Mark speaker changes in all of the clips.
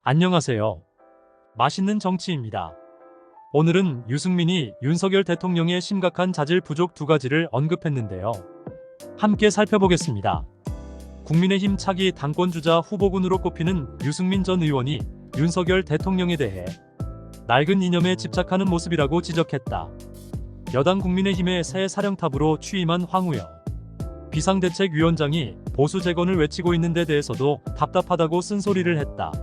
Speaker 1: 안녕하세요. 맛있는 정치입니다. 오늘은 유승민이 윤석열 대통령의 심각한 자질 부족 두 가지를 언급했는데요. 함께 살펴보겠습니다. 국민의힘 차기 당권주자 후보군으로 꼽히는 유승민 전 의원이 윤석열 대통령에 대해 낡은 이념에 집착하는 모습이라고 지적했다. 여당 국민의힘의 새 사령탑으로 취임한 황우여 비상대책위원장이 보수 재건을 외치고 있는 데 대해서도 답답하다고 쓴소리를 했다.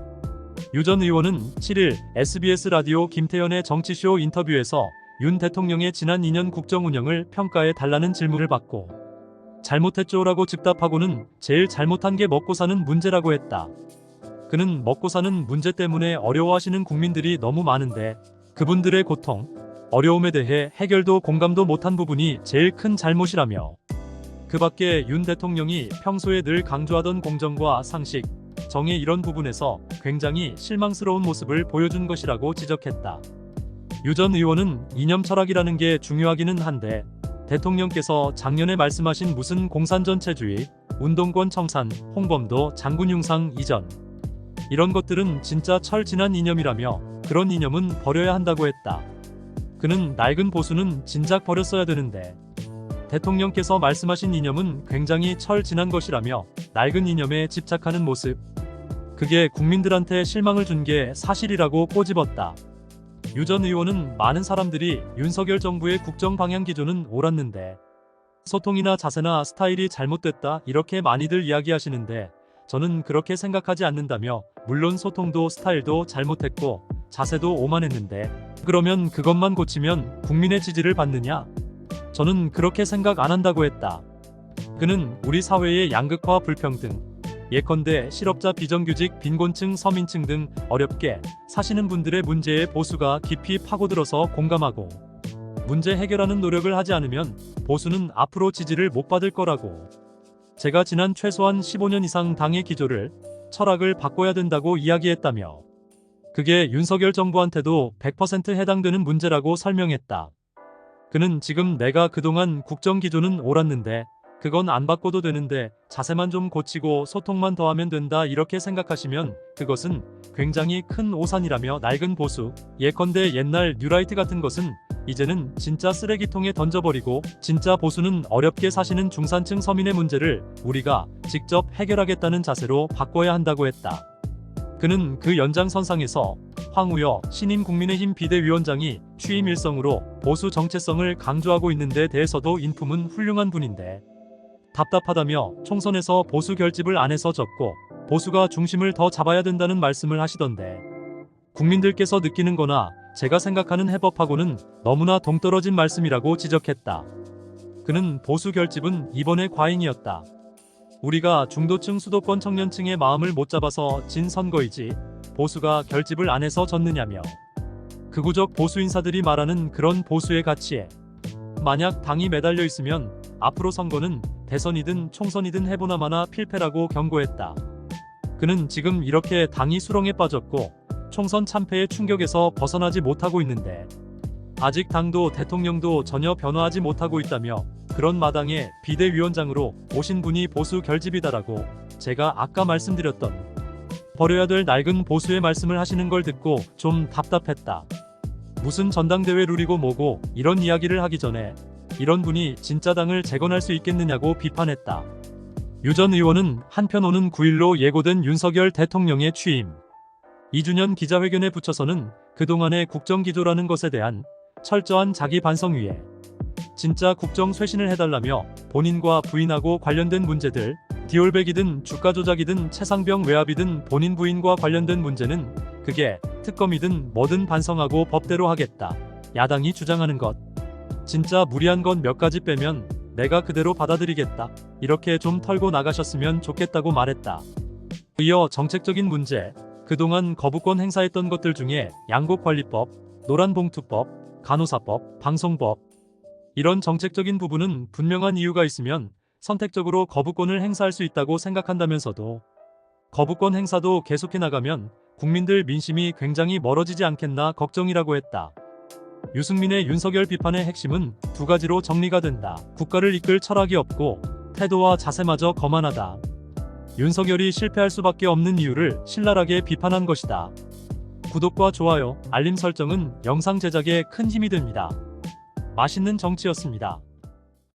Speaker 1: 유 전 의원은 7일 SBS 라디오 김태현의 정치쇼 인터뷰에서 윤 대통령의 지난 2년 국정 운영을 평가해 달라는 질문을 받고 잘못했죠라고 즉답하고는 제일 잘못한 게 먹고 사는 문제라고 했다. 그는 먹고 사는 문제 때문에 어려워하시는 국민들이 너무 많은데 그분들의 고통, 어려움에 대해 해결도 공감도 못한 부분이 제일 큰 잘못이라며 그 밖에 윤 대통령이 평소에 늘 강조하던 공정과 상식, 정의 이런 부분에서 굉장히 실망스러운 모습을 보여준 것이라고 지적했다. 유 전 의원은 이념 철학이라는 게 중요하기는 한데 대통령께서 작년에 말씀하신 무슨 공산전체주의, 운동권 청산, 홍범도 장군 흉상 이전 이런 것들은 진짜 철지난 이념이라며 그런 이념은 버려야 한다고 했다. 그는 낡은 보수는 진작 버렸어야 되는데 대통령께서 말씀하신 이념은 굉장히 철지난 것이라며 낡은 이념에 집착하는 모습 그게 국민들한테 실망을 준 게 사실이라고 꼬집었다. 유 전 의원은 많은 사람들이 윤석열 정부의 국정 방향 기조는 옳았는데 소통이나 자세나 스타일이 잘못됐다 이렇게 많이들 이야기하시는데 저는 그렇게 생각하지 않는다며 물론 소통도 스타일도 잘못했고 자세도 오만했는데 그러면 그것만 고치면 국민의 지지를 받느냐? 저는 그렇게 생각 안 한다고 했다. 그는 우리 사회의 양극화 불평등, 예컨대 실업자 비정규직 빈곤층 서민층 등 어렵게 사시는 분들의 문제에 보수가 깊이 파고들어서 공감하고 문제 해결하는 노력을 하지 않으면 보수는 앞으로 지지를 못 받을 거라고 제가 지난 최소한 15년 이상 당의 기조를 철학을 바꿔야 된다고 이야기했다며 그게 윤석열 정부한테도 100% 해당되는 문제라고 설명했다. 그는 지금 내가 그동안 국정 기조는 옳았는데 그건 안 바꿔도 되는데 자세만 좀 고치고 소통만 더하면 된다 이렇게 생각하시면 그것은 굉장히 큰 오산이라며 낡은 보수, 예컨대 옛날 뉴라이트 같은 것은 이제는 진짜 쓰레기통에 던져버리고 진짜 보수는 어렵게 사시는 중산층 서민의 문제를 우리가 직접 해결하겠다는 자세로 바꿔야 한다고 했다. 그는 그 연장선상에서 황우여 신임 국민의힘 비대위원장이 취임 일성으로 보수 정체성을 강조하고 있는 데 대해서도 인품은 훌륭한 분인데 답답하다며 총선에서 보수 결집을 안 해서 졌고 보수가 중심을 더 잡아야 된다는 말씀을 하시던데 국민들께서 느끼는 거나 제가 생각하는 해법하고는 너무나 동떨어진 말씀이라고 지적했다. 그는 보수 결집은 이번의 과잉이었다. 우리가 중도층 수도권 청년층의 마음을 못 잡아서 진 선거이지 보수가 결집을 안 해서 졌느냐며 극우적 보수 인사들이 말하는 그런 보수의 가치에 만약 당이 매달려 있으면 앞으로 선거는 대선이든 총선이든 해보나 마나 필패라고 경고했다. 그는 지금 이렇게 당이 수렁에 빠졌고 총선 참패의 충격에서 벗어나지 못하고 있는데 아직 당도 대통령도 전혀 변화하지 못하고 있다며 그런 마당에 비대위원장으로 오신 분이 보수 결집이다라고 제가 아까 말씀드렸던 버려야 될 낡은 보수의 말씀을 하시는 걸 듣고 좀 답답했다. 무슨 전당대회 룰이고 뭐고 이런 이야기를 하기 전에 이런 분이 진짜 당을 재건할 수 있겠느냐고 비판했다. 유 전 의원은 한편 오는 9일로 예고된 윤석열 대통령의 취임 2주년 기자회견에 붙여서는 그동안의 국정기조라는 것에 대한 철저한 자기 반성 위에 진짜 국정 쇄신을 해달라며 본인과 부인하고 관련된 문제들 디올백이든 주가 조작이든 최상병 외압이든 본인 부인과 관련된 문제는 그게 특검이든 뭐든 반성하고 법대로 하겠다. 야당이 주장하는 것 진짜 무리한 건 몇 가지 빼면 내가 그대로 받아들이겠다. 이렇게 좀 털고 나가셨으면 좋겠다고 말했다. 이어 정책적인 문제, 그동안 거부권 행사했던 것들 중에 양곡관리법, 노란봉투법, 간호사법, 방송법 이런 정책적인 부분은 분명한 이유가 있으면 선택적으로 거부권을 행사할 수 있다고 생각한다면서도 거부권 행사도 계속해 나가면 국민들 민심이 굉장히 멀어지지 않겠나 걱정이라고 했다. 유승민의 윤석열 비판의 핵심은 두 가지로 정리가 된다. 국가를 이끌 철학이 없고 태도와 자세마저 거만하다. 윤석열이 실패할 수밖에 없는 이유를 신랄하게 비판한 것이다. 구독과 좋아요, 알림 설정은 영상 제작에 큰 힘이 됩니다. 맛있는 정치였습니다.